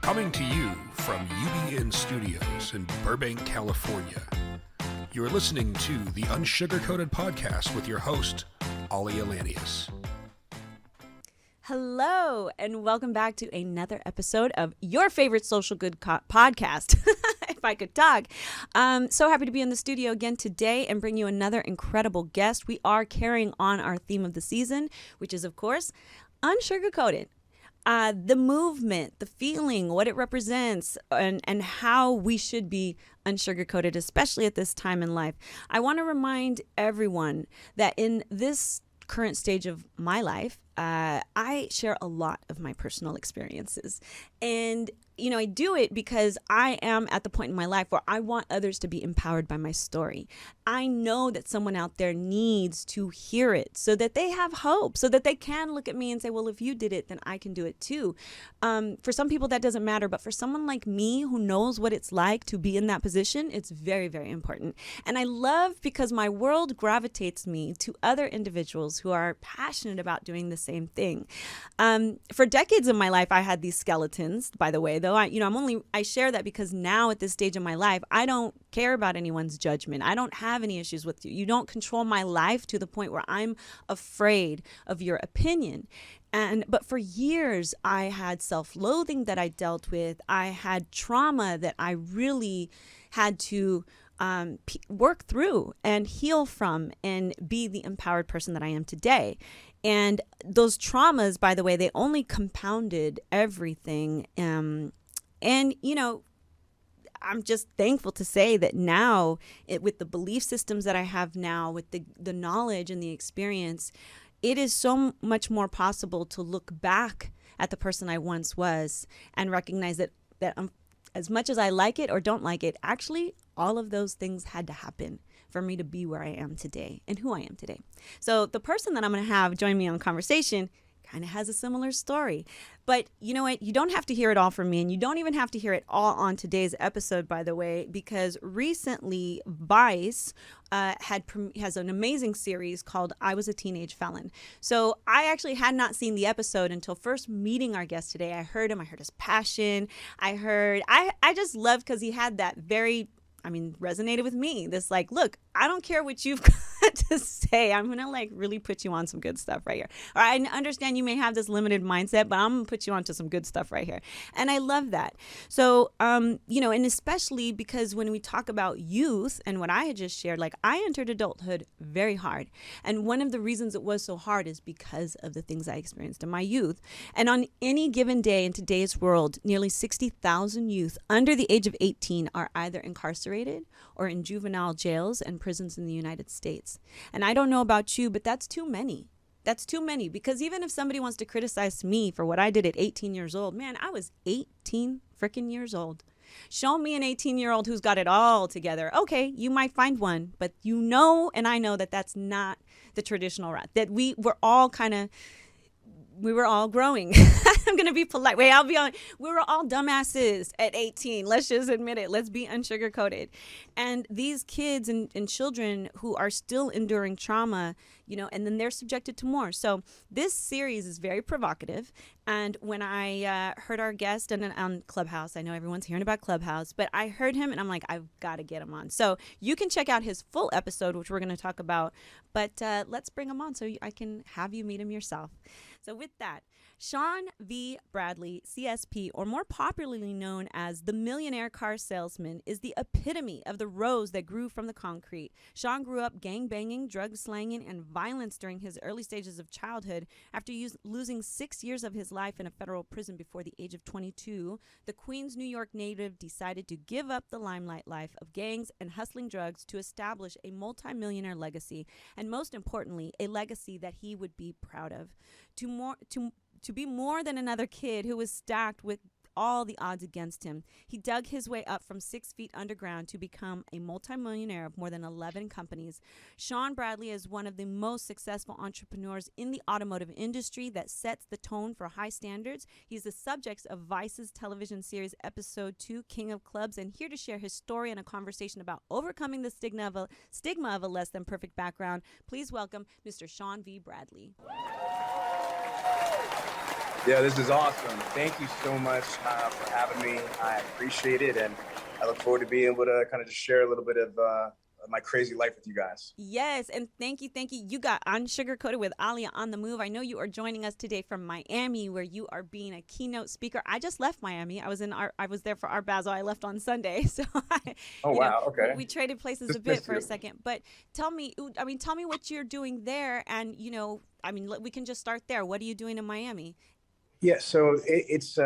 Coming to you from UBN Studios in Burbank, California. You're listening to the Unsugarcoated Podcast with your host, Aalia Lanius. Hello, and welcome back to another episode of your favorite social good podcast, if I could talk. So happy to be in the studio again today and bring you another incredible guest. We are carrying on our theme of the season, which is, of course, unsugarcoated. The movement, the feeling, what it represents, and how we should be unsugarcoated, especially at this time in life. I want to remind everyone that in this current stage of my life, I share a lot of my personal experiences. And, you know, I do it because I am at the point in my life where I want others to be empowered by my story. I know that someone out there needs to hear it so that they have hope, so that they can look at me and say, well, if you did it, then I can do it too. For some people, that doesn't matter. But for someone like me who knows what it's like to be in that position, it's very, very important. And I love because my world gravitates me to other individuals who are passionate about doing the same thing. For decades of my life, I had these skeletons, by the way, though I share that because now at this stage of my life, I don't care about anyone's judgment. I don't have any issues with you. You don't control my life to the point where I'm afraid of your opinion. But for years, I had self-loathing that I dealt with. I had trauma that I really had to work through and heal from and be the empowered person that I am today. And those traumas, by the way, they only compounded everything. And, you know, I'm just thankful to say that now, with the belief systems that I have now, with the knowledge and the experience, it is so much more possible to look back at the person I once was and recognize that as much as I like it or don't like it, actually, all of those things had to happen for me to be where I am today and who I am today. So the person that I'm going to have join me on conversation kind of has a similar story. But you know what? You don't have to hear it all from me, and you don't even have to hear it all on today's episode, by the way, because recently Vice has an amazing series called I Was a Teenage Felon. So I actually had not seen the episode until first meeting our guest today. I heard him. I heard his passion. I just loved because he had that resonated with me. This look, I don't care what you've got to say. I'm going to really put you on some good stuff right here. Or I understand you may have this limited mindset, but I'm going to put you onto some good stuff right here. And I love that. So, and especially because when we talk about youth and what I had just shared, I entered adulthood very hard. And one of the reasons it was so hard is because of the things I experienced in my youth. And on any given day in today's world, nearly 60,000 youth under the age of 18 are either incarcerated or in juvenile jails and prisons in the United States. And I don't know about you, but that's too many. That's too many, because even if somebody wants to criticize me for what I did at 18 years old, man, I was 18 freaking years old. Show me an 18-year-old who's got it all together. Okay, you might find one, but you know, and I know that that's not the traditional route, that we were all growing. I'm going to be polite. Wait, I'll be on. We were all dumbasses at 18. Let's just admit it. Let's be unsugarcoated. And these kids and children who are still enduring trauma, and then they're subjected to more. So this series is very provocative. And when I heard our guest on Clubhouse, I know everyone's hearing about Clubhouse, but I heard him and I'm like, I've got to get him on. So you can check out his full episode, which we're going to talk about. But let's bring him on so I can have you meet him yourself. So with that, Sean V. Bradley, CSP, or more popularly known as the Millionaire Car Salesman, is the epitome of the rose that grew from the concrete. Sean grew up gang-banging, drug-slanging, and violence during his early stages of childhood. After losing 6 years of his life in a federal prison before the age of 22, the Queens, New York native decided to give up the limelight life of gangs and hustling drugs to establish a multi-millionaire legacy, and most importantly, a legacy that he would be proud of. To be more than another kid who was stacked with all the odds against him. He dug his way up from 6 feet underground to become a multimillionaire of more than 11 companies. Sean Bradley is one of the most successful entrepreneurs in the automotive industry that sets the tone for high standards. He's the subject of Vice's television series Episode 2, King of Clubs, and here to share his story and a conversation about overcoming the stigma of a less than perfect background. Please welcome Mr. Sean V. Bradley. Yeah, this is awesome. Thank you so much for having me. I appreciate it, and I look forward to being able to kind of just share a little bit of my crazy life with you guys. Yes, and thank you, thank you. You got Unsugarcoated with Aalia on the move. I know you are joining us today from Miami, where you are being a keynote speaker. I just left Miami. I was there for Art Basel. I left on Sunday, so Oh, wow. Okay. we traded places a Just bit missed for a you. second. But tell me what you're doing there, and we can just start there. What are you doing in Miami? Yeah, so it's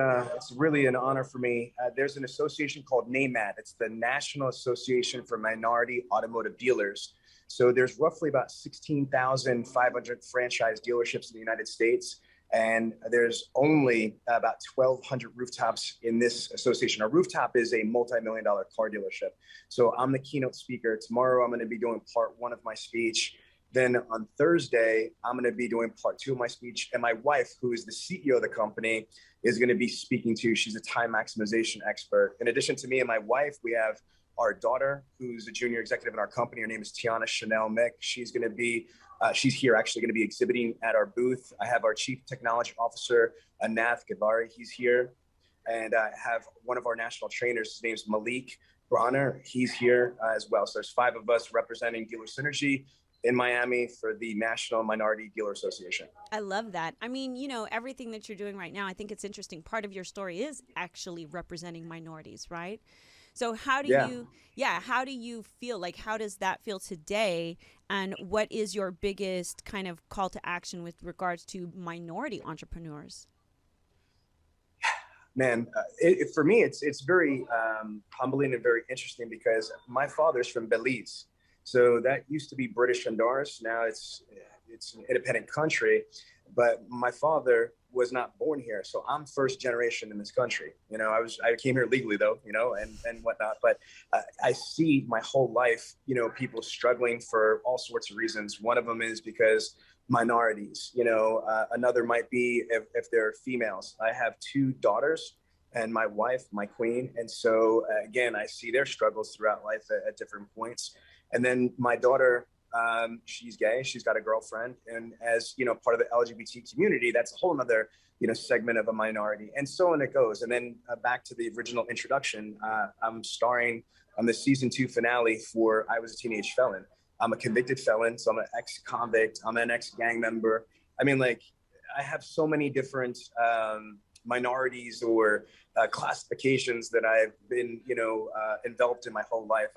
really an honor for me. There's an association called NAMAD. It's the National Association for Minority Automotive Dealers. So there's roughly about 16,500 franchise dealerships in the United States, and there's only about 1,200 rooftops in this association. A rooftop is a multi-million-dollar car dealership. So I'm the keynote speaker. Tomorrow I'm going to be doing part one of my speech. Then on Thursday, I'm going to be doing part two of my speech. And my wife, who is the CEO of the company, is going to be speaking too. She's a time maximization expert. In addition to me and my wife, we have our daughter, who's a junior executive in our company. Her name is Tiana Chanel Mick. She's going to be, she's here actually going to be exhibiting at our booth. I have our chief technology officer, Anath Gadvari. He's here. And I have one of our national trainers. His name's Malik Bronner. He's here as well. So there's 5 of us representing Dealer Synergy in Miami for the National Minority Dealer Association. I love that. I mean, everything that you're doing right now, I think it's interesting. Part of your story is actually representing minorities, right? So how do how do you feel? Like, how does that feel today? And what is your biggest kind of call to action with regards to minority entrepreneurs? Man, for me, it's very humbling and very interesting because my father's from Belize. So that used to be British Honduras. Now it's an independent country, but my father was not born here. So I'm first generation in this country. I came here legally though, and whatnot, but I see my whole life, people struggling for all sorts of reasons. One of them is because minorities, another might be if they're females. I have 2 daughters and my wife, my queen. And so again, I see their struggles throughout life at different points. And then my daughter, she's gay. She's got a girlfriend. And as, part of the LGBT community, that's a whole nother, segment of a minority. And so on it goes. And then back to the original introduction, I'm starring on the season 2 finale for I Was a Teenage Felon. I'm a convicted felon. So I'm an ex-convict. I'm an ex-gang member. I mean, I have so many different minorities or classifications that I've been, enveloped in my whole life.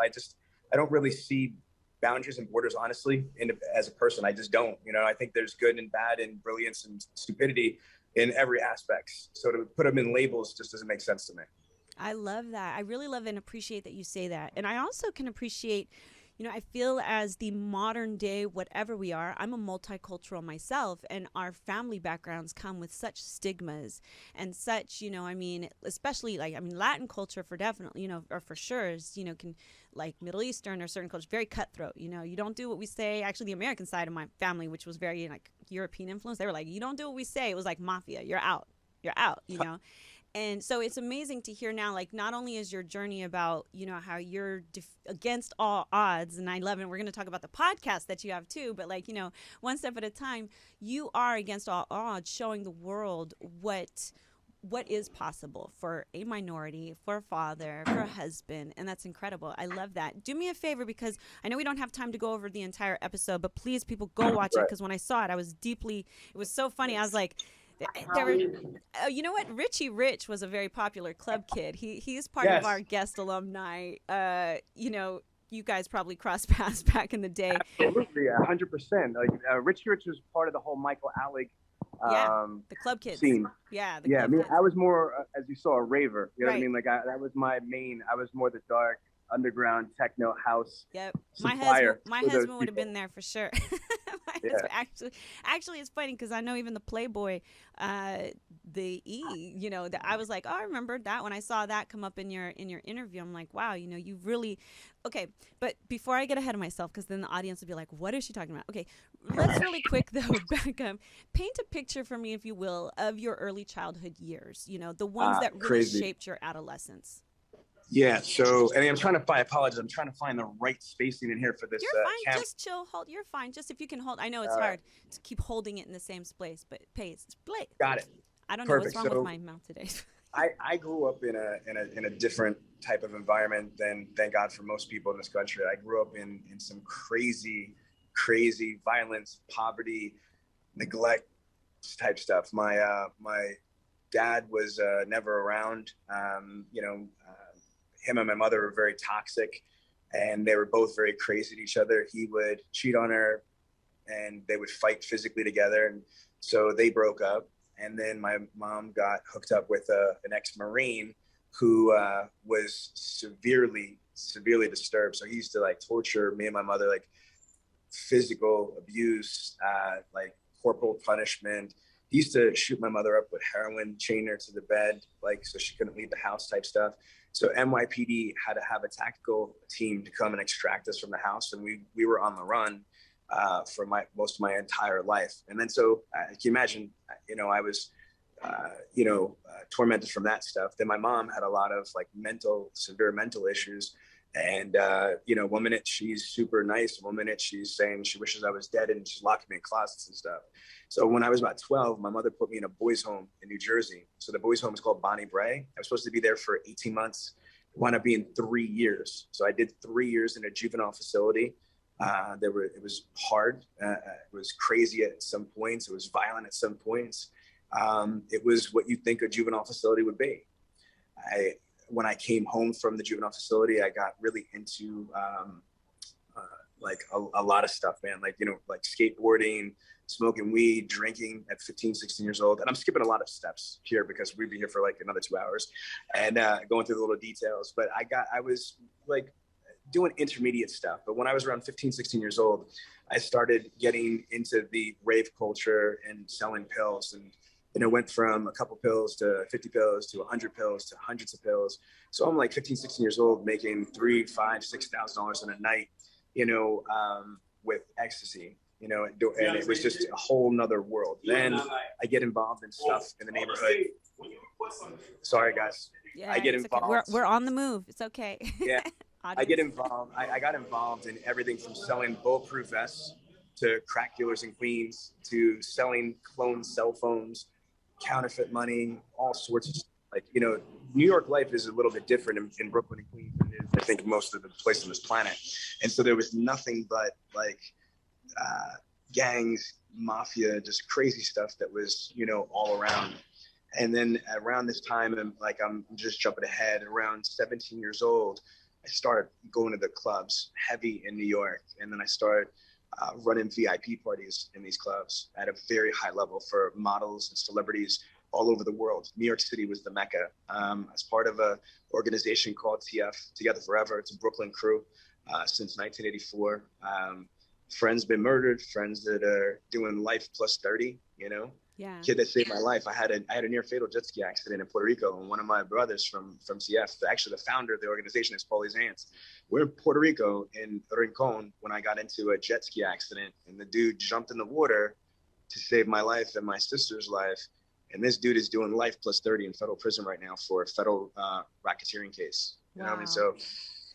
I don't really see boundaries and borders, honestly, as a person. I just don't. I think there's good and bad and brilliance and stupidity in every aspect. So to put them in labels just doesn't make sense to me. I love that. I really love and appreciate that you say that. And I also can appreciate, I feel as the modern day, whatever we are, I'm a multicultural myself, and our family backgrounds come with such stigmas and such, especially Latin culture for definitely, or for sure is, can like Middle Eastern or certain cultures, very cutthroat. You don't do what we say. Actually, the American side of my family, which was very European influence, they were like, you don't do what we say. It was like mafia. You're out, And so it's amazing to hear now, not only is your journey about, how you're against all odds, and 9/11, we're going to talk about the podcast that you have too, but one step at a time, you are against all odds, showing the world what is possible for a minority, for a father, for a husband, and that's incredible. I love that. Do me a favor, because I know we don't have time to go over the entire episode, but please, people, go watch it, because when I saw it, it was so funny. I was like, you know what? Richie Rich was a very popular club kid. He's part of our guest alumni. You guys probably crossed paths back in the day. Absolutely, 100%. Richie Rich was part of the whole Michael Alec the club kids scene. I mean, I was more, as you saw, a raver. You know right. what I mean? That was my main. I was more the dark underground techno house. Yep. Supplier My husband would have been there for sure. Actually, it's funny because I know even the Playboy, the E, I was like, oh, I remember that when I saw that come up in your interview. I'm like, wow, you really, okay. But before I get ahead of myself, because then the audience will be like, what is she talking about? Okay, let's really quick though back up. Paint a picture for me, if you will, of your early childhood years. The ones that really shaped your adolescence. Yeah, so, and I apologize. I'm trying to find the right spacing in here for this. You're fine. Just chill. Hold. You're fine. Just if you can hold. I know it's hard to keep holding it in the same place, but pace. Play. Got it. I don't know what's Perfect. wrong with my mouth today. I grew up in a different type of environment than, thank God, for most people in this country. I grew up in some crazy violence, poverty, neglect type stuff. My dad was never around. Him and my mother were very toxic, and they were both very crazy to each other. He would cheat on her, and they would fight physically together, and so they broke up. And then my mom got hooked up with an ex-Marine who was severely disturbed. So he used to like torture me and my mother, like physical abuse, like corporal punishment. He used to shoot my mother up with heroin, chain her to the bed, like so she couldn't leave the house type stuff. So NYPD had to have a tactical team to come and extract us from the house, and we were on the run for most of my entire life. And then so can you imagine, I was tormented from that stuff. Then my mom had a lot of like severe mental issues. And, one minute she's super nice. One minute she's saying she wishes I was dead and she's locking me in closets and stuff. So when I was about 12, my mother put me in a boys' home in New Jersey. So the boys' home is called Bonnie Bray. I was supposed to be there for 18 months. It wound up being 3 years. So I did 3 years in a juvenile facility. It was hard. It was crazy at some points. It was violent at some points. It was what you think a juvenile facility would be. When I came home from the juvenile facility, I got really into like a lot of stuff, man. Like skateboarding, smoking weed, drinking at 15, 16 years old. And I'm skipping a lot of steps here because we'd be here for like another 2 hours and going through the little details. But I was like doing intermediate stuff. But when I was around 15, 16 years old, I started getting into the rave culture and selling pills. And it went from a couple pills to 50 pills to 100 pills to hundreds of pills. So I'm like 15, 16 years old, making $3,000, $5,000, $6,000 in a night, with ecstasy, and it was just a whole nother world. Then I get involved in stuff in the neighborhood. Sorry, guys. Yeah, I get involved. Okay. We're on the move. It's okay. Yeah. I get involved. I got involved in everything from selling bulletproof vests to crack dealers in Queens to selling clone cell phones, counterfeit money, all sorts of stuff. Like, New York life is a little bit different in Brooklyn and Queens than it is, I think, most of the places on this planet. And so there was nothing but like gangs, mafia, just crazy stuff that was, all around. And then around this time, I'm just jumping ahead, around 17 years old, I started going to the clubs heavy in New York. And then I started running VIP parties in these clubs at a very high level for models and celebrities all over the world. New York City was the mecca. As part of an organization called TF, Together Forever. It's a Brooklyn crew since 1984. Friends been murdered, friends that are doing life plus 30, Yeah. Kid that saved my life. I had a near fatal jet ski accident in Puerto Rico, and one of my brothers from CF, actually the founder of the organization, is Paulie's Ants. We're in Puerto Rico in Rincon when I got into a jet ski accident, and the dude jumped in the water to save my life and my sister's life. And this dude is doing life plus 30 in federal prison right now for a federal racketeering case. You know what I mean? So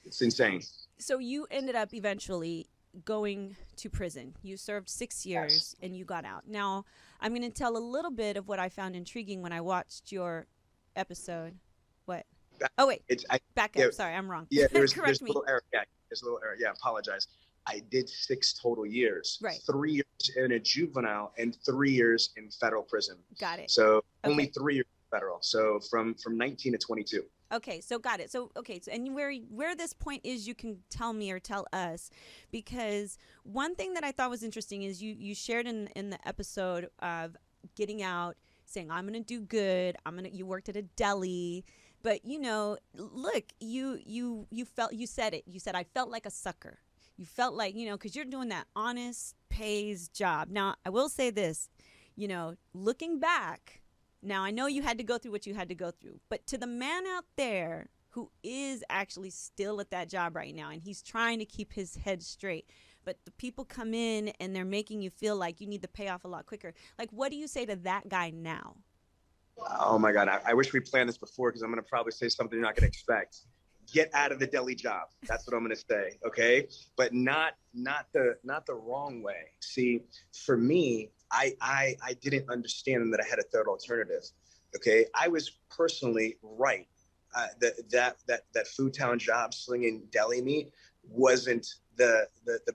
it's insane. So you ended up eventually going to prison. You served 6 years. Yes. And you got out. Now, I'm going to tell a little bit of what I found intriguing when I watched your episode. What? Oh, wait. Back up. Sorry, I'm wrong. Yeah, there's Correct a me. little error. Yeah, there's a little error. Yeah, apologize. I did 6 total years. Right. 3 years in a juvenile and 3 years in federal prison. Got it. So only 3 years federal. So from 19 to 22. Okay, so got it. So and where this point is, you can tell me or tell us, because one thing that I thought was interesting is you shared in the episode of getting out, saying I'm gonna do good. You worked at a deli, but look, you said it. You said I felt like a sucker. You felt like because you're doing that honest pays job. Now I will say this, looking back. Now, I know you had to go through what you had to go through, but to the man out there who is actually still at that job right now, and he's trying to keep his head straight, but the people come in and they're making you feel like you need to pay off a lot quicker. Like, what do you say to that guy now? Oh, my God. I wish we planned this before, because I'm going to probably say something you're not going to expect. Get out of the deli job. That's what I'm going to say. Okay. But not the wrong way. See, for me, I didn't understand that I had a third alternative. Okay. I was personally right. That Food Town job slinging deli meat wasn't the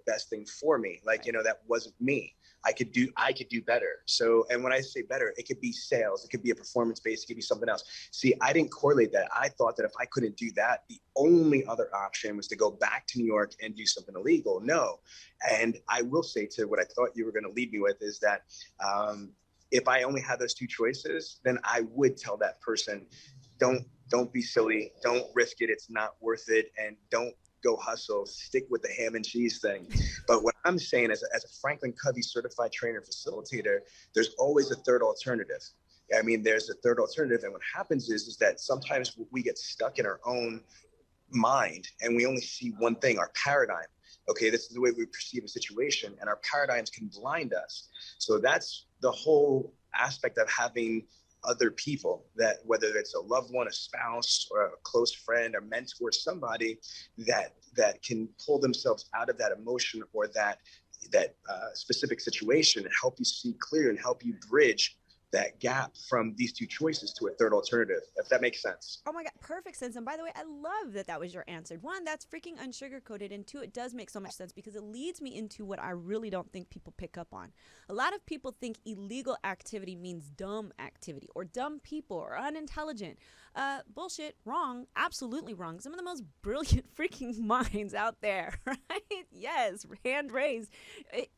best thing for me. Like, that wasn't me. I could do better. So, and when I say better, it could be sales, it could be a performance based, it could be something else. See, I didn't correlate that. I thought that if I couldn't do that, the only other option was to go back to New York and do something illegal. No. And I will say, to what I thought you were going to lead me with, is that if I only had those two choices, then I would tell that person, don't be silly, don't risk it, it's not worth it, and don't go hustle, stick with the ham and cheese thing. But what I'm saying as a Franklin Covey certified trainer facilitator, there's always a third alternative. I mean, there's a third alternative. And what happens is that sometimes we get stuck in our own mind and we only see one thing, our paradigm. Okay, this is the way we perceive a situation, and our paradigms can blind us. So that's the whole aspect of having other people, that whether it's a loved one, a spouse, or a close friend, or mentor, somebody that can pull themselves out of that emotion or that specific situation and help you see clear and help you bridge that gap from these two choices to a third alternative, if that makes sense. Oh my God, perfect sense. And by the way, I love that was your answer. One, that's freaking unsugarcoated. And two, it does make so much sense because it leads me into what I really don't think people pick up on. A lot of people think illegal activity means dumb activity or dumb people or unintelligent. Bullshit, wrong, absolutely wrong. Some of the most brilliant freaking minds out there, right? Yes, hand raised,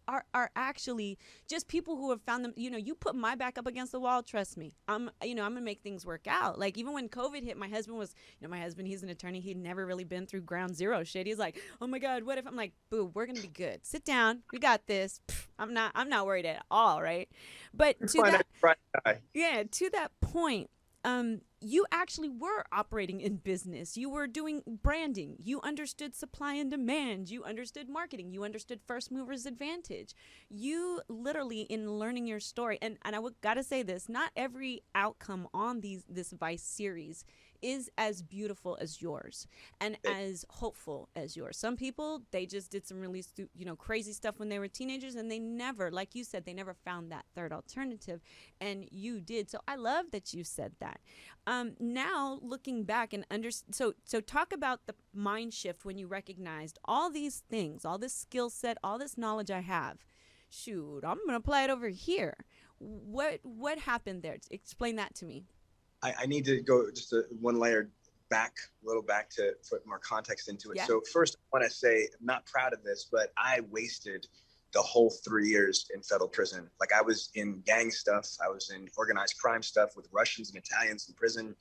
are actually just people who have found them. You put my back up against the wall, trust me, I'm gonna make things work out. Like, even when COVID hit, my husband, he's an attorney. He'd never really been through ground zero shit. He's like, oh my God, what if? I'm like, boo, we're gonna be good. Sit down, we got this. I'm not worried at all, right? But to that point, you actually were operating in business. You were doing branding. You understood supply and demand. You understood marketing. You understood first mover's advantage. You literally, in learning your story, and I gotta say this, not every outcome on this Vice series is as beautiful as yours and as hopeful as yours. Some people, they just did some really crazy stuff when they were teenagers, and they never, like you said, they never found that third alternative, and you did. So I love that you said that. Now looking back and so talk about the mind shift when you recognized all these things, all this skill set, all this knowledge I have. Shoot, I'm gonna apply it over here. What happened there? Explain that to me. I need to go just one layer back to put more context into it. Yeah. So first, I want to say I'm not proud of this, but I wasted the whole 3 years in federal prison. Like, I was in gang stuff. I was in organized crime stuff with Russians and Italians in prison.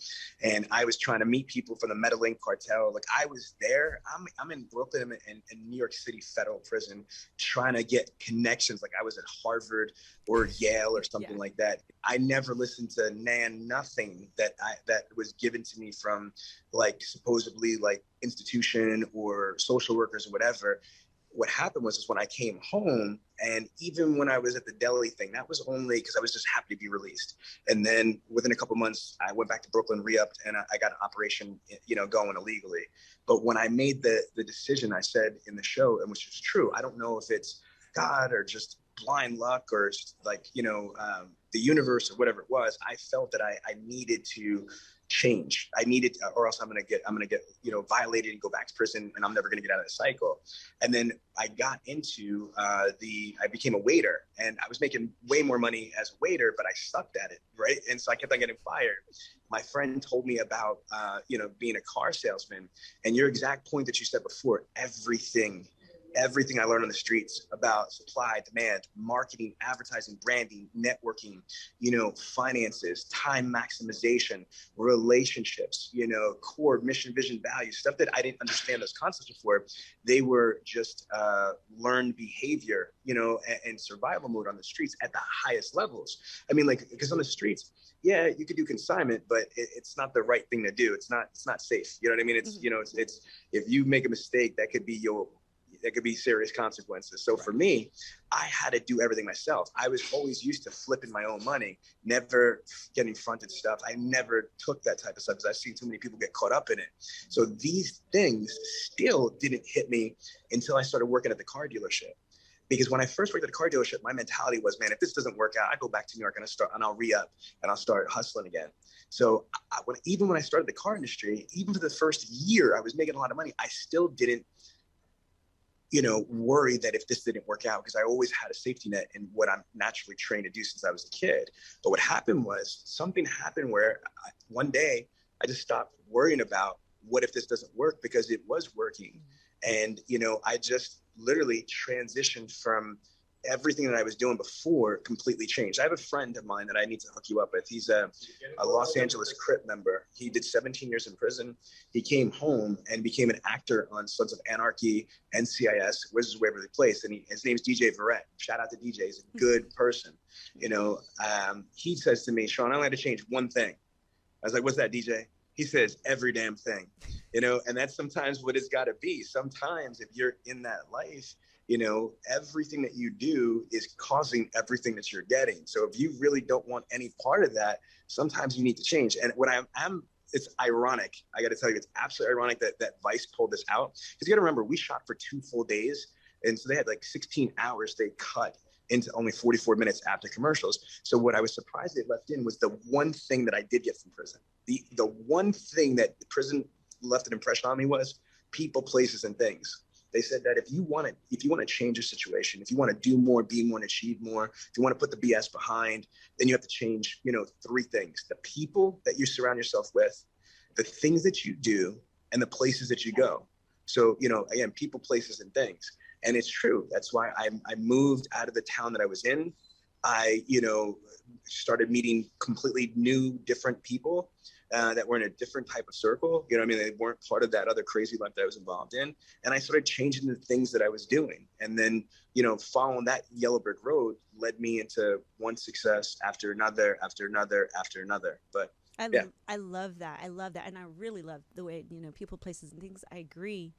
And I was trying to meet people from the Medellin cartel. Like, I was there. I'm in Brooklyn and New York City federal prison trying to get connections. Like, I was at Harvard or Yale or something like that. I never listened to nothing that was given to me from, like, supposedly like institution or social workers or whatever. What happened was when I came home, and even when I was at the deli thing, that was only because I was just happy to be released. And then within a couple months, I went back to Brooklyn, re-upped, and I got an operation, going illegally. But when I made the decision, I said in the show, and which is true, I don't know if it's God or just blind luck or just like, the universe or whatever it was, I felt that I needed to change. I needed, or else I'm gonna get violated and go back to prison, and I'm never gonna get out of the cycle. And then I got into I became a waiter, and I was making way more money as a waiter, but I sucked at it, right? And so I kept on getting fired. My friend told me about being a car salesman, and your exact point that you said before, everything I learned on the streets about supply, demand, marketing, advertising, branding, networking, finances, time maximization, relationships, core mission, vision, values, stuff that I didn't understand those concepts before. They were just learned behavior, and survival mode on the streets at the highest levels. I mean, like, because on the streets, yeah, you could do consignment, but it's not the right thing to do. It's not safe. You know what I mean? It's, it's if you make a mistake, that could be serious consequences. So for me, I had to do everything myself. I was always used to flipping my own money, never getting fronted stuff. I never took that type of stuff because I've seen too many people get caught up in it. So these things still didn't hit me until I started working at the car dealership. Because when I first worked at a car dealership, my mentality was, man, if this doesn't work out, I go back to New York and I'll re-up and I'll start hustling again. So even when I started the car industry, even for the first year, I was making a lot of money. I still didn't, worry that if this didn't work out, because I always had a safety net in what I'm naturally trained to do since I was a kid. But what happened was something happened where one day I just stopped worrying about what if this doesn't work, because it was working. And, I just literally transitioned from everything that I was doing before completely changed. I have a friend of mine that I need to hook you up with. He's a Los Angeles Crip member. He did 17 years in prison. He came home and became an actor on Sons of Anarchy, NCIS, Wizards of Waverly Place. And his name's DJ Verrett. Shout out to DJ. He's a good person. He says to me, Sean, I only had to change one thing. I was like, what's that, DJ? He says, every damn thing, and that's sometimes what it's got to be. Sometimes if you're in that life, everything that you do is causing everything that you're getting. So if you really don't want any part of that, sometimes you need to change. And when it's ironic. I got to tell you, it's absolutely ironic that Vice pulled this out. Because you got to remember, we shot for 2 full days. And so they had like 16 hours they cut into only 44 minutes after commercials. So what I was surprised they left in was the one thing that I did get from prison. The one thing that the prison left an impression on me was people, places, and things. They said that if you want to change your situation, if you want to do more, be more, and achieve more, if you want to put the BS behind, then you have to change, 3 things: the people that you surround yourself with, the things that you do, and the places that you go. So, again, people, places, and things. And it's true. That's why I moved out of the town that I was in. I, started meeting completely new, different people that were in a different type of circle. They weren't part of that other crazy life that I was involved in. And I started changing the things that I was doing. And then, following that yellow brick road led me into one success after another, after another, after another. But I love that. I love that. And I really love the way, people, places, and things. I agree.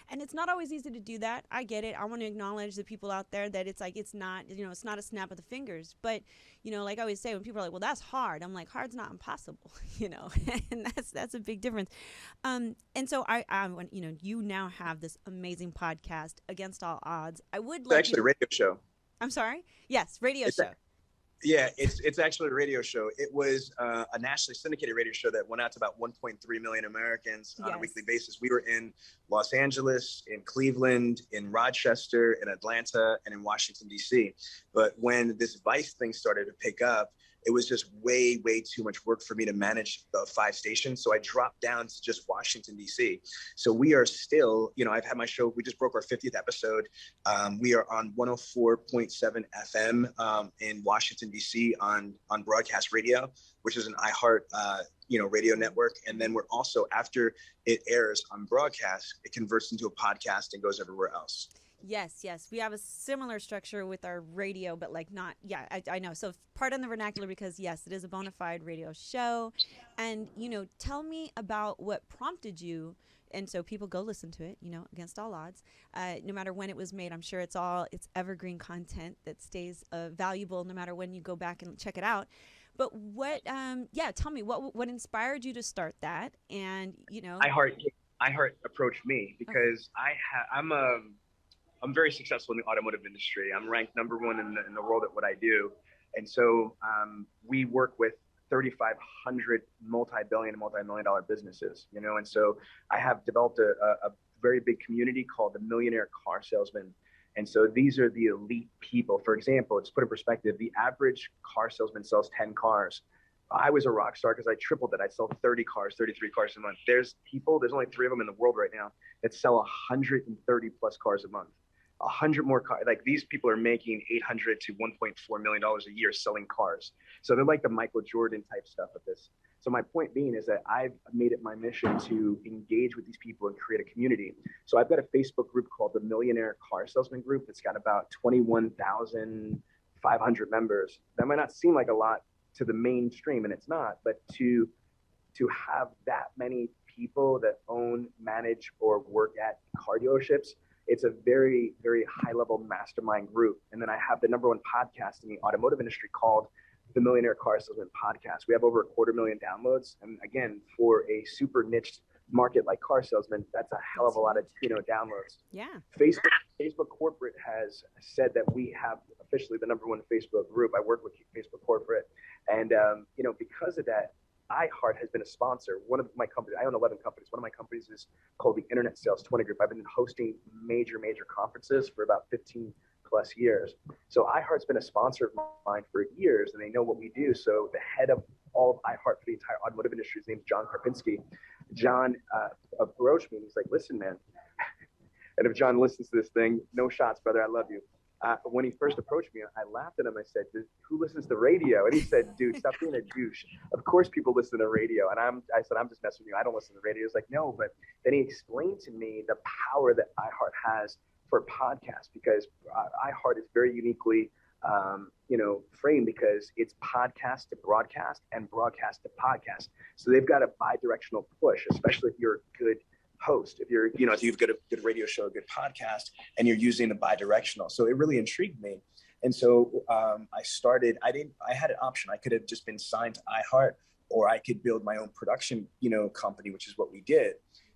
And it's not always easy to do that. I get it. I want to acknowledge the people out there that it's like, it's not, it's not a snap of the fingers. But, like I always say, when people are like, well, that's hard. I'm like, hard's not impossible, and that's a big difference. And so I want, you now have this amazing podcast, Against All Odds. I would like it's actually a radio show. I'm sorry? Yes, radio show. Yeah, it's actually a radio show. It was a nationally syndicated radio show that went out to about 1.3 million Americans on a weekly basis. We were in Los Angeles, in Cleveland, in Rochester, in Atlanta, and in Washington, D.C. But when this Vice thing started to pick up, it was just way, way too much work for me to manage the 5 stations. So I dropped down to just Washington, D.C. So we are still, I've had my show. We just broke our 50th episode. We are on 104.7 FM in Washington, D.C. on broadcast radio, which is an iHeart, radio network. And then we're also, after it airs on broadcast, it converts into a podcast and goes everywhere else. Yes. We have a similar structure with our radio, but like not, I know. So pardon the vernacular, because yes, it is a bona fide radio show. And, tell me about what prompted you. And so people go listen to it, Against All Odds, no matter when it was made. I'm sure it's evergreen content that stays valuable no matter when you go back and check it out. But tell me what inspired you to start that? And, iHeart approached me because I'm very successful in the automotive industry. I'm ranked number 1 in the world at what I do. And so we work with 3,500 multi-billion and multi-million-dollar businesses, and so I have developed a very big community called the Millionaire Car Salesman. And so these are the elite people. For example, just put in perspective, the average car salesman sells 10 cars. I was a rock star because I tripled it. I sell 30 cars, 33 cars a month. There's only 3 of them in the world right now that sell 130 plus cars a month. 100 more cars. Like, these people are making $800 to $1.4 million a year selling cars. So they're like the Michael Jordan type stuff of this. So my point being is that I've made it my mission to engage with these people and create a community. So I've got a Facebook group called the Millionaire Car Salesman group. It's got about 21,500 members. That might not seem like a lot to the mainstream, and it's not, but to have that many people that own, manage, or work at car dealerships, it's a very, very high-level mastermind group. And then I have the number 1 podcast in the automotive industry called the Millionaire Car Salesman Podcast. We have over 250,000 downloads. And again, for a super niche market like Car Salesman, that's a hell of a lot of, downloads. Yeah. Facebook corporate has said that we have officially the #1 Facebook group. I work with Facebook corporate. And, because of that, iHeart has been a sponsor. One of my companies, I own 11 companies. One of my companies is called the Internet Sales 20 Group. I've been hosting major conferences for about 15 plus years. So iHeart's been a sponsor of mine for years, and they know what we do. So the head of all of iHeart for the entire automotive industry, his name's John Karpinski. John approached me and he's like, listen, man. And if John listens to this thing, no shots, brother. I love you. When he first approached me, I laughed at him. I said, who listens to radio? And he said, dude, stop being a douche. Of course people listen to radio. And I said, I'm just messing with you. I don't listen to radio. He's like, no. But then he explained to me the power that iHeart has for podcasts, because iHeart is very uniquely, framed, because it's podcast to broadcast and broadcast to podcast. So they've got a bi-directional push, especially if you're a good host, if you've got a good radio show, a good podcast, and you're using a bi-directional. So it really intrigued me. And so I had an option. I could have just been signed to iHeart, or I could build my own production, company, which is what we did.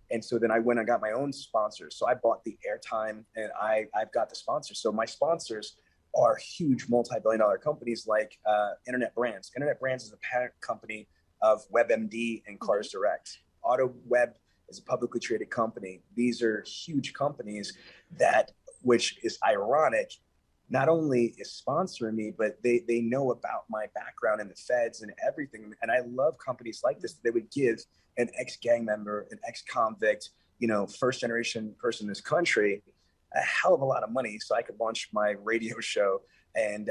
And so then I went and got my own sponsors. So I bought the airtime, and I've got the sponsors. So my sponsors are huge multi-billion-dollar companies like Internet Brands. Internet Brands is a parent company of WebMD and Cars Direct. AutoWeb is a publicly traded company. These are huge companies which is ironic, not only is sponsoring me, but they know about my background in the feds and everything. And I love companies like this. They would give an ex-gang member, an ex-convict, first generation person in this country a hell of a lot of money so I could launch my radio show and,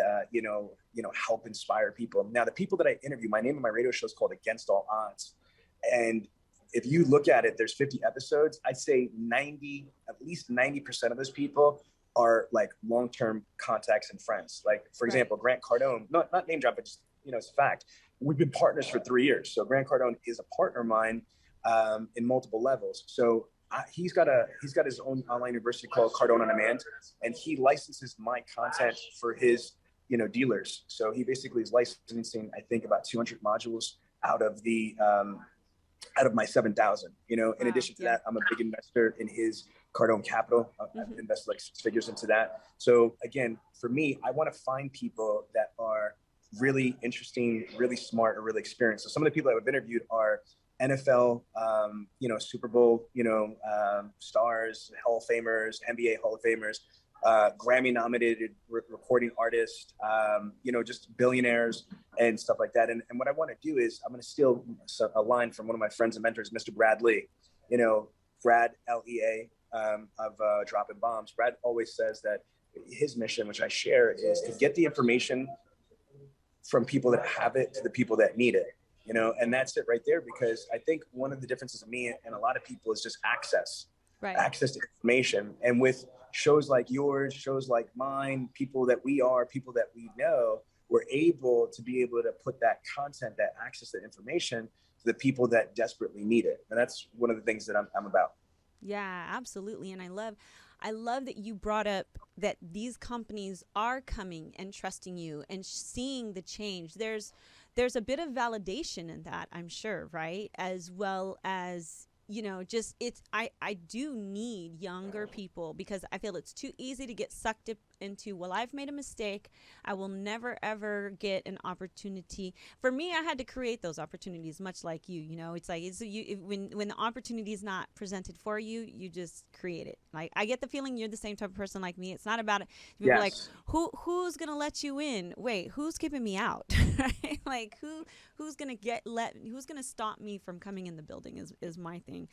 help inspire people. Now, the people that I interview, my name of my radio show is called Against All Odds. And if you look at it, there's 50 episodes. I'd say at least 90% of those people are like long-term contacts and friends. Like, for example, Grant Cardone, not name drop, but just, it's a fact. We've been partners for 3 years. So Grant Cardone is a partner of mine in multiple levels. So he's got his own online university called Cardone on Demand, and he licenses my content for his, dealers. So he basically is licensing, I think, about 200 modules out of my 7,000. In addition to that, I'm a big investor in his Cardone Capital. I've invested like 6 figures into that. So again, for me, I want to find people that are really interesting, really smart, and really experienced. So some of the people I've interviewed are NFL, Super Bowl, stars, Hall of Famers, NBA Hall of Famers, Grammy nominated recording artists, just billionaires and stuff like that. And what I want to do is I'm going to steal a line from one of my friends and mentors, Mr. Brad Lee, Brad Lea of Dropping Bombs. Brad always says that his mission, which I share, is to get the information from people that have it to the people that need it. And that's it right there, because I think one of the differences of me and a lot of people is just access to information. And with shows like yours, shows like mine, people that we know, we're able to put that content, that access, that information to the people that desperately need it. And that's one of the things that I'm about. Yeah, absolutely. And I love that you brought up that these companies are coming and trusting you and seeing the change. There's a bit of validation in that, I'm sure, right? As well as, I do need younger people, because I feel it's too easy to get sucked up into, well, I've made a mistake. I will never, ever get an opportunity. For me, I had to create those opportunities, much like you. It's like when the opportunity is not presented for you, you just create it. Like, I get the feeling you're the same type of person like me. It's not about it. People are like, who's gonna let you in? Wait, who's keeping me out? Right? Like, who's gonna stop me from coming in the building is my thing.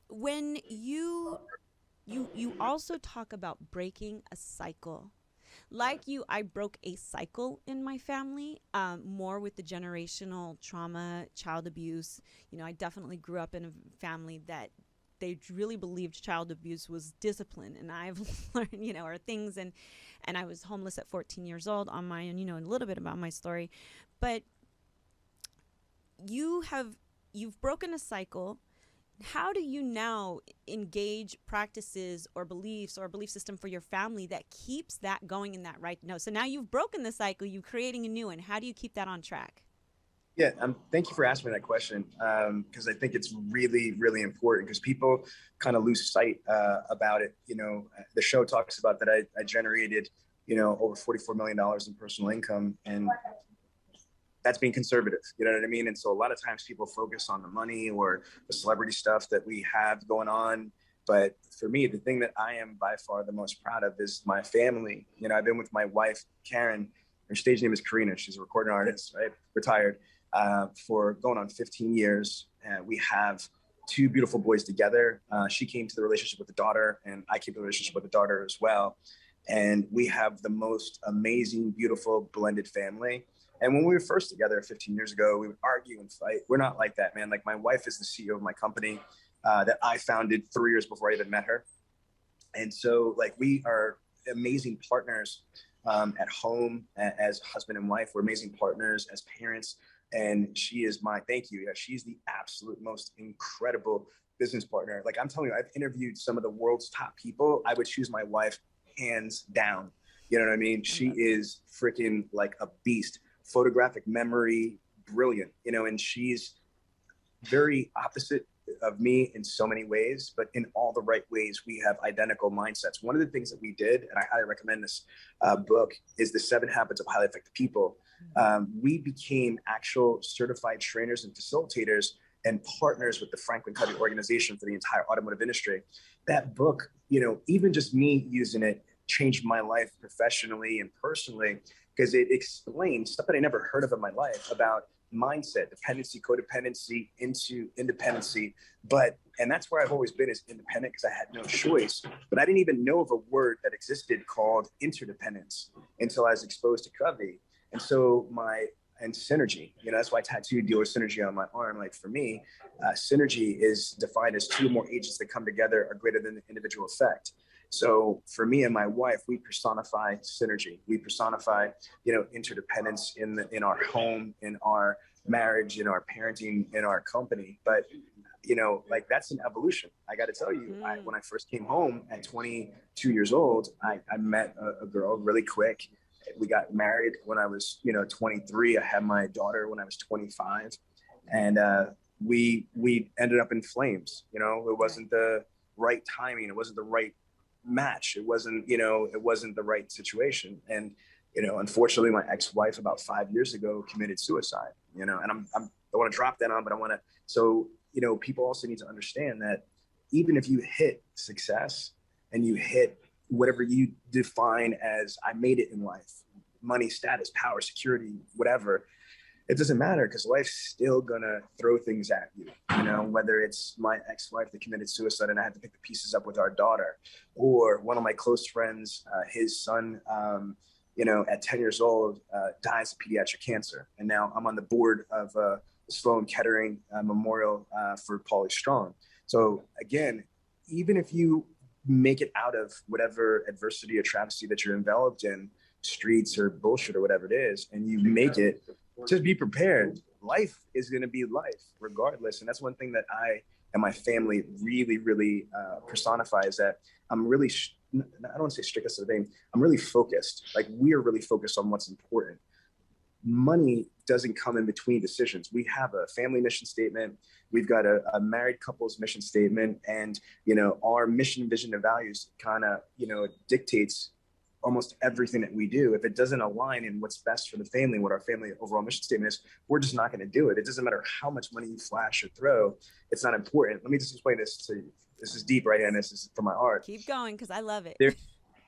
When you also talk about breaking a cycle. Like you, I broke a cycle in my family, more with the generational trauma, child abuse. I definitely grew up in a family that they really believed child abuse was discipline. And I've learned, or things. And I was homeless at 14 years old on my own, a little bit about my story. But you've broken a cycle. How do you now engage practices or beliefs or a belief system for your family that keeps that going in that right? No. So now you've broken the cycle, you're creating a new one. How do you keep that on track? Yeah, thank you for asking me that question, because I think it's really, really important because people kind of lose sight about it. The show talks about that I generated, over $44 million in personal income, and that's being conservative. You know what I mean? And so a lot of times people focus on the money or the celebrity stuff that we have going on. But for me, the thing that I am by far the most proud of is my family. I've been with my wife, Karen. Her stage name is Karina. She's a recording artist, right? Retired, for going on 15 years. We have two beautiful boys together. She came to the relationship with the daughter, and I came to the relationship with the daughter as well. And we have the most amazing, beautiful, blended family. And when we were first together 15 years ago, we would argue and fight. We're not like that, man. Like, my wife is the CEO of my company that I founded 3 years before I even met her. And so, like, we are amazing partners at home as husband and wife. We're amazing partners as parents. And she is thank you. Yeah, she's the absolute most incredible business partner. Like, I'm telling you, I've interviewed some of the world's top people. I would choose my wife hands down. You know what I mean? She is freaking like a beast. Photographic memory, brilliant, and she's very opposite of me in so many ways, but in all the right ways. We have identical mindsets. One of the things that we did, and I highly recommend this book, is The 7 Habits of Highly Effective People. We became actual certified trainers and facilitators and partners with the Franklin Covey organization for the entire automotive industry. That book, even just me using it, changed my life professionally and personally, because it explains stuff that I never heard of in my life about mindset, dependency, codependency, into independency. And that's where I've always been, is independent, because I had no choice. But I didn't even know of a word that existed called interdependence until I was exposed to Covey. And so and synergy, that's why I tattooed dealer synergy on my arm. Like, for me, synergy is defined as two or more agents that come together are greater than the individual effect. So for me and my wife, we personify synergy. We personify, interdependence in our home, in our marriage, in our parenting, in our company. But, like, that's an evolution. I got to tell you, when I first came home at 22 years old, I met a girl really quick. We got married when I was, 23. I had my daughter when I was 25. And we ended up in flames. It wasn't the right timing. It wasn't the right match. It wasn't the right situation. And, unfortunately, my ex-wife about 5 years ago committed suicide, and I don't want to drop that on, but I want to. So, people also need to understand that even if you hit success and you hit whatever you define as, I made it in life, money, status, power, security, whatever, it doesn't matter, because life's still gonna throw things at you, whether it's my ex-wife that committed suicide and I had to pick the pieces up with our daughter, or one of my close friends, his son, at 10 years old, dies of pediatric cancer. And now I'm on the board of Sloan Kettering Memorial for Paulie Strong. So again, even if you make it out of whatever adversity or travesty that you're enveloped in, streets or bullshit or whatever it is, and you make it, just be prepared. Life is going to be life regardless. And that's one thing that I and my family really, really personify, is that I'm really, I don't want to say strict as a vein, I'm really focused. Like, we are really focused on what's important. Money doesn't come in between decisions. We have a family mission statement. We've got a married couple's mission statement. And, our mission, vision, and values kind of, dictates almost everything that we do. If it doesn't align in what's best for the family, what our family overall mission statement is, we're just not going to do it. It doesn't matter how much money you flash or throw. It's not important. Let me just explain this to you. This is deep, right? And this is from my heart. Keep going, because I love it.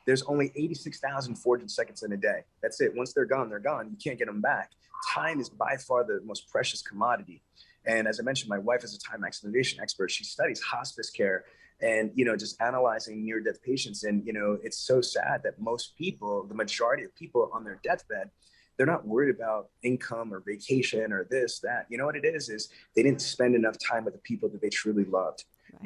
There's only 86,400 seconds in a day. That's it. Once they're gone, they're gone. You can't get them back. Time is by far the most precious commodity. And as I mentioned, my wife is a time maximization expert. She studies hospice care and, just analyzing near-death patients. And, it's so sad that most people, the majority of people on their deathbed, they're not worried about income or vacation or this, that. You know what it is they didn't spend enough time with the people that they truly loved. Right.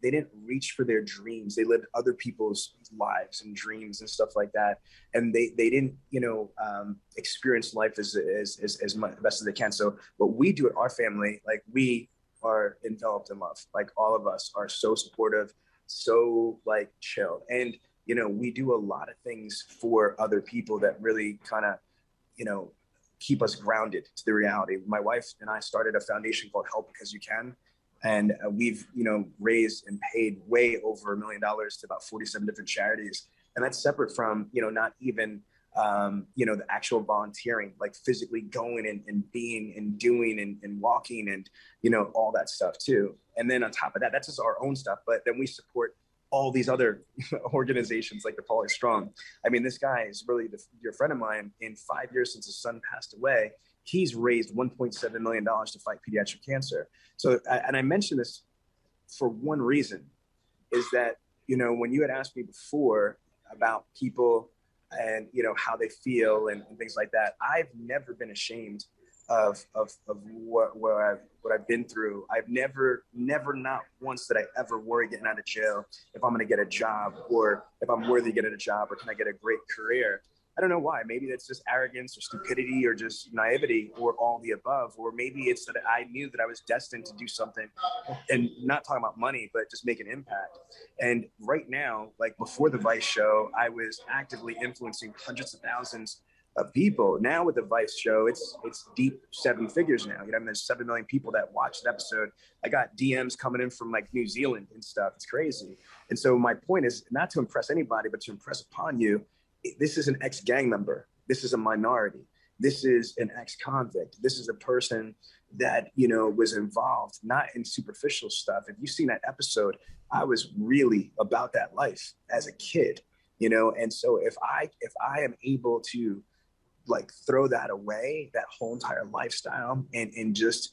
They didn't reach for their dreams. They lived other people's lives and dreams and stuff like that. And they didn't, experience life as much, best as they can. So what we do at our family, like, we are enveloped in love. Like, all of us are so supportive, so like chill. And, we do a lot of things for other people that really kind of, keep us grounded to the reality. My wife and I started a foundation called Help Because You Can. And we've, raised and paid way over $1 million to about 47 different charities. And that's separate from, not even, the actual volunteering, like physically going and being and doing and walking and, all that stuff too. And then on top of that, that's just our own stuff. But then we support all these other organizations like the Paul Strong. I mean, this guy is really a dear friend of mine. In 5 years since his son passed away, he's raised $1.7 million to fight pediatric cancer. So, and I mentioned this for one reason, is that, when you had asked me before about people and, how they feel and things like that, I've never been ashamed of what I've been through. I've never, not once did I ever worry getting out of jail if I'm going to get a job, or if I'm worthy of getting a job, or can I get a great career. I don't know why. Maybe that's just arrogance or stupidity or just naivety or all the above. Or maybe it's that I knew that I was destined to do something, and not talking about money, but just make an impact. And right now, like before the Vice show, I was actively influencing hundreds of thousands of people. Now with the Vice show, it's deep 7 figures now. There's 7 million people that watched the episode. I got DMs coming in from like New Zealand and stuff. It's crazy. And so my point is not to impress anybody, but to impress upon you. This is an ex-gang member. This is a minority. This is an ex-convict. This is a person that, was involved, not in superficial stuff. If you've seen that episode, I was really about that life as a kid, and so if I am able to like throw that away, that whole entire lifestyle, and just,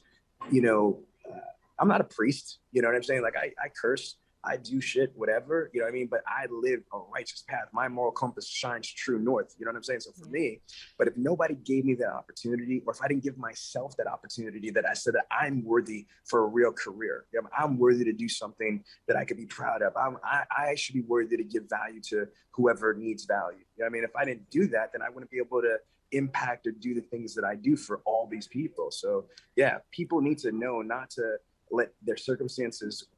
I'm not a priest, you know what I'm saying? Like I curse, I do shit, whatever, you know what I mean? But I live a righteous path. My moral compass shines true north. You know what I'm saying? So for me, but if nobody gave me that opportunity, or if I didn't give myself that opportunity, that I said that I'm worthy for a real career, I'm worthy to do something that I could be proud of. I should be worthy to give value to whoever needs value. You know what I mean? If I didn't do that, then I wouldn't be able to impact or do the things that I do for all these people. So yeah, people need to know not to let their circumstances,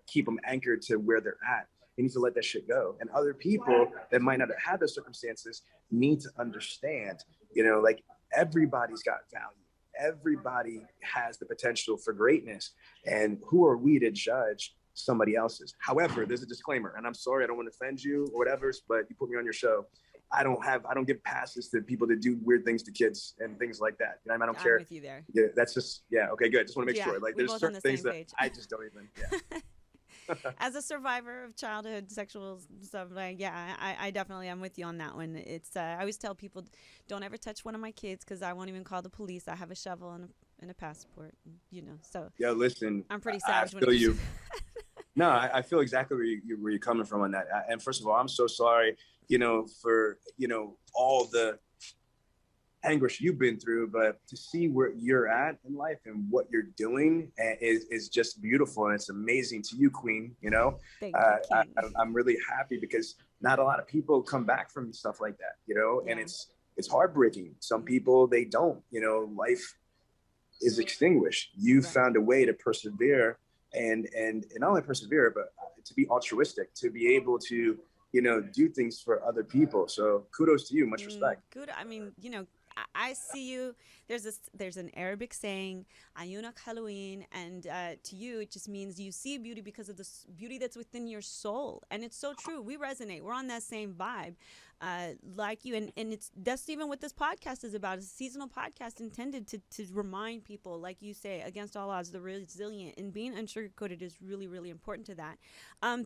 keep them anchored to where they're at. They need to let that shit go. And other people that might not have had those circumstances need to understand, like everybody's got value. Everybody has the potential for greatness. And who are we to judge somebody else's? However, there's a disclaimer, and I'm sorry, I don't want to offend you or whatever, but you put me on your show. I don't give passes to people that do weird things to kids and things like that. I don't care. I'm with you there. Yeah, that's just, okay, good. Just want to make sure. Like, there's certain things that page. I just don't even. Yeah. As a survivor of childhood sexual stuff, I definitely am with you on that one. It's I always tell people, don't ever touch one of my kids because I won't even call the police. I have a shovel and a passport, So yeah, listen, I'm pretty savage. I feel you. No, I feel exactly where you're coming from on that. And first of all, I'm so sorry, for, all the anguish you've been through, but to see where you're at in life and what you're doing is just beautiful. And it's amazing to you, Queen, Thank you, I'm really happy because not a lot of people come back from stuff like that, Yeah. and it's heartbreaking. Some people, they don't, life is extinguished. You found a way to persevere and not only persevere, but to be altruistic, to be able to, do things for other people. So kudos to you. Much respect. Good. I mean, I see you. There's an Arabic saying, "Ayunak Halloween," and to you it just means you see beauty because of the beauty that's within your soul, and it's so true. We resonate. We're on that same vibe, like you, and that's even what this podcast is about. It's a seasonal podcast intended to remind people, like you say, against all odds, the resilient, and being unsugarcoated is really, really important to that.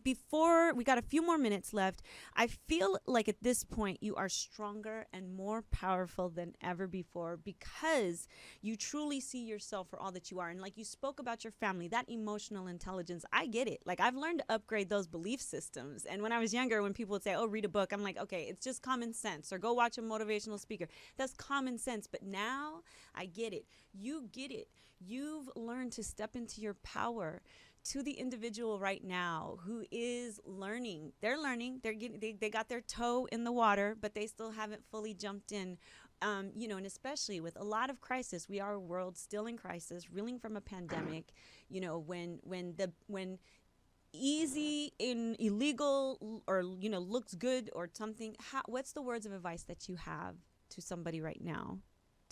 Before we got a few more minutes left, I feel like at this point you are stronger and more powerful than ever before because you truly see yourself for all that you are. And like you spoke about your family, that emotional intelligence, I get it. Like I've learned to upgrade those belief systems. And when I was younger, when people would say, oh, read a book, I'm like, okay, it's just common sense, or go watch a motivational speaker. That's common sense. But now I get it. You get it. You've learned to step into your power. To the individual right now who is learning, they're learning, they got their toe in the water, but they still haven't fully jumped in. And especially with a lot of crisis, we are a world still in crisis, reeling from a pandemic. When easy in illegal or looks good or something. What's the words of advice that you have to somebody right now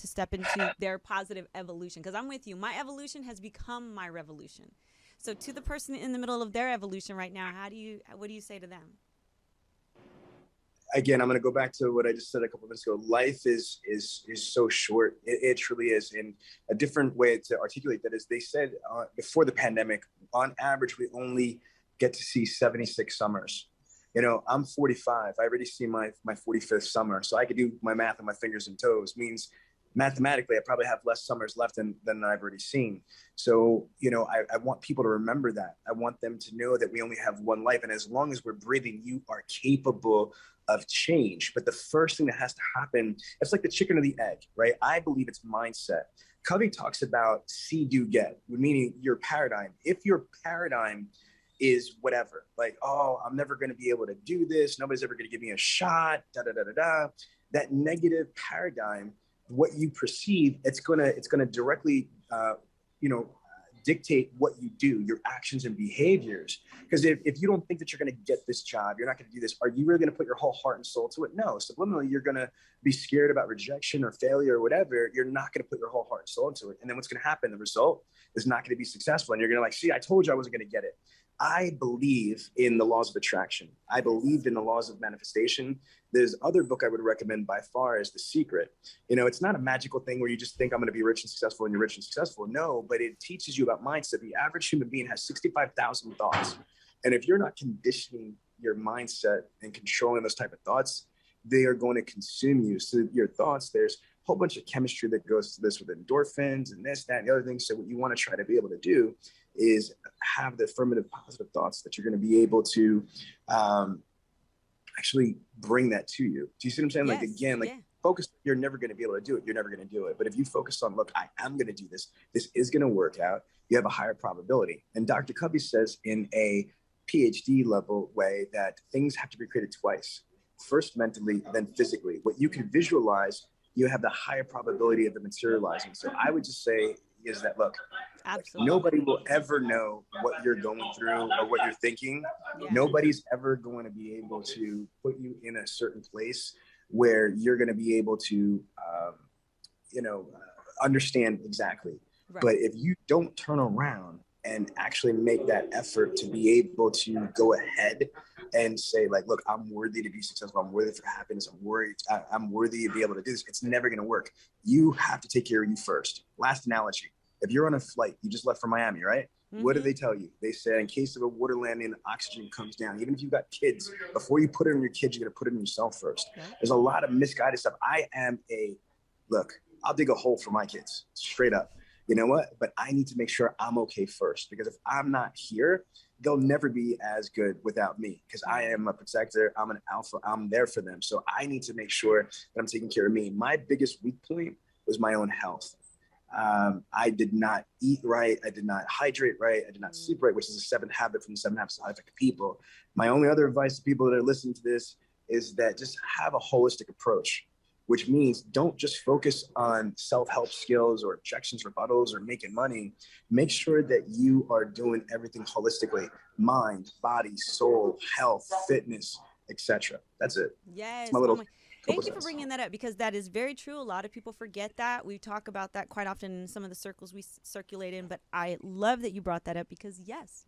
to step into their positive evolution. Because I'm with you. My evolution has become my revolution. So to the person in the middle of their evolution right now, what do you say to them? Again, I'm going to go back to what I just said a couple of minutes ago. Life is so short. It truly is. And a different way to articulate that is, they said before the pandemic, on average, we only get to see 76 summers. You know, I'm 45. I already see my 45th summer. So I could do my math on my fingers and toes. Means mathematically, I probably have less summers left than I've already seen. So, you know, I want people to remember that. I want them to know that we only have one life. And as long as we're breathing, you are capable of change. But the first thing that has to happen, it's like the chicken or the egg, right? I believe it's mindset. Covey talks about see, do, get, meaning your paradigm. If your paradigm is whatever, like, oh, I'm never going to be able to do this, nobody's ever going to give me a shot, that negative paradigm, what you perceive, it's gonna directly, dictate what you do, your actions and behaviors. Because if you don't think that you're going to get this job, you're not going to do this, are you really going to put your whole heart and soul to it? No. Subliminally, you're going to be scared about rejection or failure or whatever. You're not going to put your whole heart and soul into it. And then what's going to happen? The result is not going to be successful. And you're going to see, I told you I wasn't going to get it. I believe in the laws of attraction. I believed in the laws of manifestation. There's other book I would recommend by far is The Secret. You know, it's not a magical thing where you just think I'm going to be rich and successful and you're rich and successful. No, but it teaches you about mindset. The average human being has 65,000 thoughts. And if you're not conditioning your mindset and controlling those type of thoughts, they are going to consume you. So your thoughts, there's a whole bunch of chemistry that goes to this with endorphins and this, that, and the other things. So what you want to try to be able to do is have the affirmative positive thoughts that you're going to be able to actually bring that to you. Do you see what I'm saying? Yes. Like, again, focus, you're never going to be able to do it. You're never going to do it. But if you focus on, look, I am going to do this, this is going to work out, you have a higher probability. And Dr. Covey says in a PhD level way that things have to be created twice. First mentally, then physically. What you can visualize, you have the higher probability of it materializing. So I would just say is that, look, absolutely, nobody will ever know what you're going through or what you're thinking. Yeah. Nobody's ever going to be able to put you in a certain place where you're going to be able to, understand exactly. Right. But if you don't turn around and actually make that effort to be able to go ahead and say, like, look, I'm worthy to be successful. I'm worthy for happiness. I'm worthy to be able to do this. It's never going to work. You have to take care of you first. Last analogy. If you're on a flight, you just left from Miami, right? Mm-hmm. What do they tell you? They say in case of a water landing, oxygen comes down. Even if you've got kids, before you put it on your kids, you're going to put it on yourself first. Okay. There's a lot of misguided stuff. I'll dig a hole for my kids, straight up. You know what? But I need to make sure I'm okay first, because if I'm not here, they'll never be as good without me, because I am a protector. I'm an alpha. I'm there for them. So I need to make sure that I'm taking care of me. My biggest weak point was my own health. I did not eat right. I did not hydrate right. I did not sleep right, which is the seventh habit from the 7 habits of highly effective people. My only other advice to people that are listening to this is that just have a holistic approach, which means don't just focus on self-help skills or objections, rebuttals, or making money. Make sure that you are doing everything holistically: mind, body, soul, health, fitness, etc. That's it. Yes. It's my little Thank you for bringing that up, because that is very true. A lot of people forget that. We talk about that quite often in some of the circles we circulate in, but I love that you brought that up, because yes.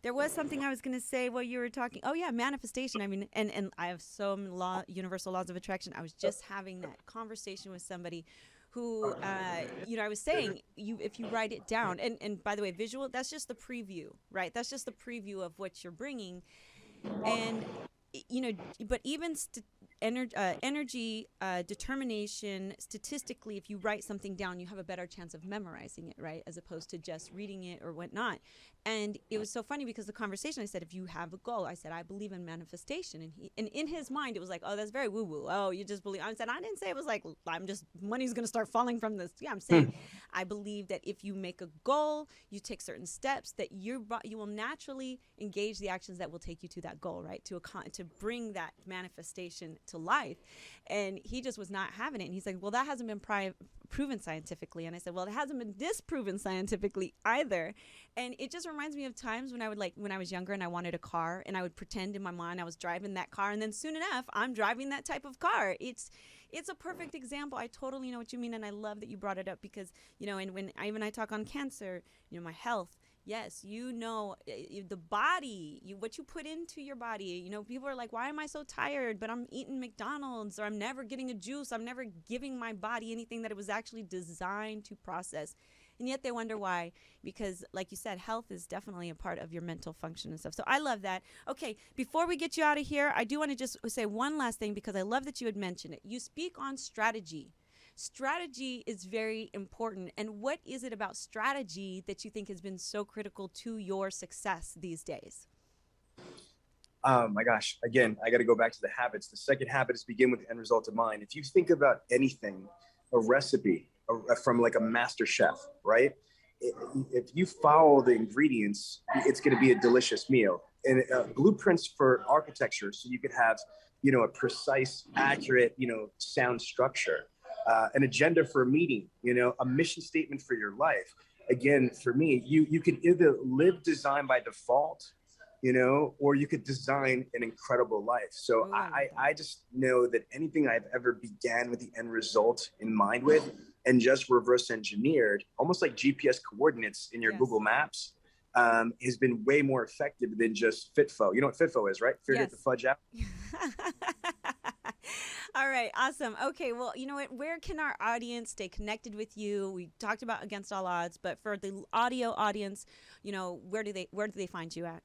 There was something I was going to say while you were talking. Oh, yeah, manifestation. I mean, and I have some universal laws of attraction. I was just having that conversation with somebody who, I was saying, if you write it down, and by the way, visual, that's just the preview, right? That's just the preview of what you're bringing. And, but even energy, determination, statistically, if you write something down, you have a better chance of memorizing it, right? As opposed to just reading it or whatnot. And it was so funny, because the conversation, I said, if you have a goal, I said, I believe in manifestation. And in his mind, it was like, oh, that's very woo-woo. Oh, you just believe. I said, I didn't say it was like, money's going to start falling from this. Yeah, I'm saying, I believe that if you make a goal, you take certain steps, that you will naturally engage the actions that will take you to that goal, right? To bring that manifestation to life. And he just was not having it. And he's like, well, that hasn't been proven scientifically. And I said, well, it hasn't been disproven scientifically either. And it just reminds me of times when when I was younger and I wanted a car, and I would pretend in my mind I was driving that car, and then soon enough I'm driving that type of car. It's a perfect example. I totally know what you mean, and I love that you brought it up because, and when I talk on cancer, my health. Yes, the body, what you put into your body. People are like, why am I so tired? But I'm eating McDonald's, or I'm never getting a juice. I'm never giving my body anything that it was actually designed to process. And yet they wonder why, because like you said, health is definitely a part of your mental function and stuff. So I love that. Okay, before we get you out of here, I do want to just say one last thing, because I love that you had mentioned it. You speak on strategy. Strategy is very important. And what is it about strategy that you think has been so critical to your success these days? Oh my gosh. Again, I got to go back to the habits. The second habit is begin with the end result in mind. If you think about anything, a recipe from like a master chef, right? If you follow the ingredients, it's going to be a delicious meal. And blueprints for architecture, so you could have, a precise, accurate, sound structure. An agenda for a meeting, a mission statement for your life. Again, for me, you can either live design by default, or you could design an incredible life. So I just know that anything I've ever began with the end result in mind with, and just reverse engineered, almost like GPS coordinates in your Google Maps, has been way more effective than just FITFO. You know what FITFO is, right? Fear to get the fudge out. All right. Awesome. Okay. Well, you know what? Where can our audience stay connected with you? We talked about Against All Odds, but for the audio audience, where do they find you at?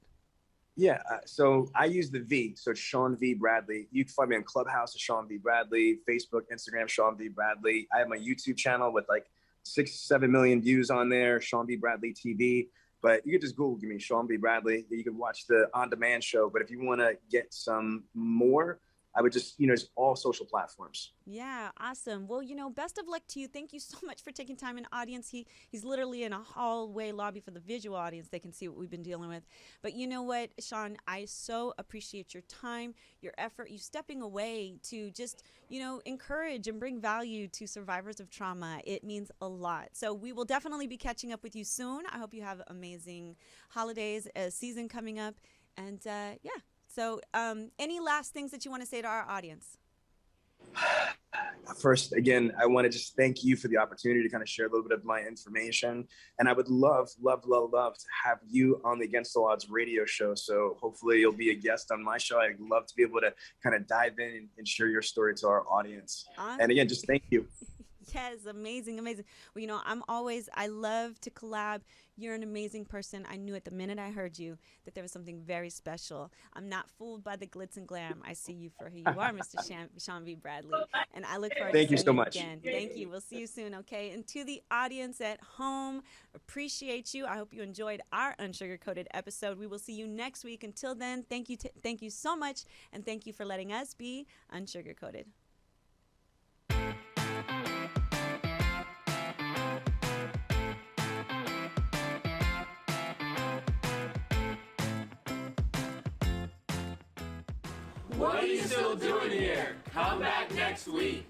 Yeah. So I use the V. So it's Sean V. Bradley. You can find me on Clubhouse at Sean V. Bradley, Facebook, Instagram, Sean V. Bradley. I have my YouTube channel with like 6-7 million views on there, Sean V. Bradley TV. But you can just Google me, Sean V. Bradley. You can watch the on-demand show. But if you want to get some more, I would just, it's all social platforms. Yeah, awesome. Well, best of luck to you. Thank you so much for taking time in audience. He's literally in a hallway lobby for the visual audience. They can see what we've been dealing with. But you know what, Sean, I so appreciate your time, your effort, you stepping away to just, encourage and bring value to survivors of trauma. It means a lot. So we will definitely be catching up with you soon. I hope you have amazing holidays, season coming up. And yeah. So any last things that you want to say to our audience? First, again, I want to just thank you for the opportunity to kind of share a little bit of my information. And I would love, love, love, love to have you on the Against All Odds radio show. So hopefully you'll be a guest on my show. I'd love to be able to kind of dive in and share your story to our audience. And again, just thank you. Yes, amazing, amazing. Well, I love to collab. You're an amazing person. I knew at the minute I heard you that there was something very special. I'm not fooled by the glitz and glam. I see you for who you are, Mr. Sean V. Bradley. And I look forward to seeing you again. Thank you. We'll see you soon, okay? And to the audience at home, appreciate you. I hope you enjoyed our Unsugar-Coated episode. We will see you next week. Until then, thank you so much, and thank you for letting us be Unsugar-Coated. What are you still doing here? Come back next week.